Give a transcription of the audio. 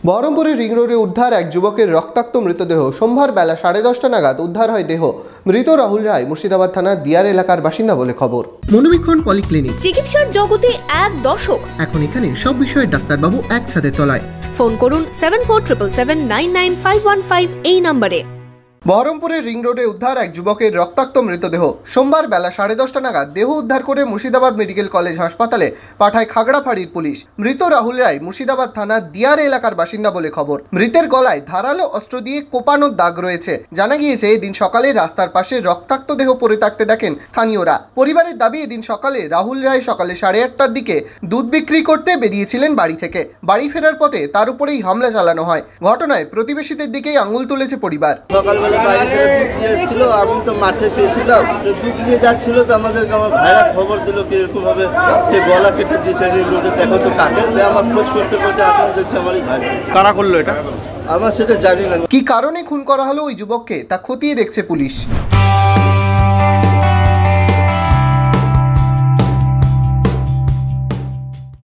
বহরমপুরের রিং রোডে উদ্ধার এক যুবকের রক্তাক্ত মৃতদেহ। সোমবার বেলা 10:30 নাগাদ উদ্ধার হয় দেহ। মৃত রাহুল রায় মুর্শিদাবাদ থানার দিয়ার এলাকার বাসিন্দা বলে খবর। মনোবীক্ষণ পলিক্লিনিক, চিকিৎসার জগতে এক দশক। এখন এখানে সব বিষয়ে ডাক্তারবাবু একসাথে তলায়। ফোন করুন 7477799515 এই নম্বরে। বহরমপুরের রিং রোডে উদ্ধার এক যুবকের রক্তাক্ত মৃতদেহ। সোমবার বেলা 10:30 নাগাদ দেহ উদ্ধার করে মুর্শিদাবাদ মেডিকেল কলেজ হাসপাতালে পাঠায় খাগড়াফাড়ির পুলিশ। মৃত রাহুল রায় মুর্শিদাবাদ থানার দিয়ার এলাকার বাসিন্দা বলে খবর। মৃতের গলায় ধারালো অস্ত্র দিয়ে কোপানোর দাগ রয়েছে। জানা গিয়েছে এদিন সকালে রাস্তার পাশে রক্তাক্ত দেহ পড়ে থাকতে দেখেন স্থানীয়রা। পরিবারের দাবি এদিন সকালে রাহুল রায় সকালে 8:30টার দিকে দুধ বিক্রি করতে বেরিয়েছিলেন বাড়ি থেকে। বাড়ি ফেরার পথে তার উপরেই হামলা চালানো হয়। ঘটনায় প্রতিবেশীদের দিকেই আঙুল তুলেছে পরিবার। বাড়ি থেকে দুধ নিয়ে এসেছিল, আমি তো মাঠে শুয়েছিলাম, দুধ নিয়ে যাচ্ছিল তো আমার ভাইরা খবর দিল কি এরকম ভাবে সে গলা কেটে দিয়েছে রোডে, দেখো তো কাকে। আমার খোঁজ করতে করতে এখন দেখছি আমারই ভাই। কারা করলো এটা? আমার সেটা জানি না। কি কারণে খুন করা হলো ওই যুবককে তা খতিয়ে দেখছে পুলিশ।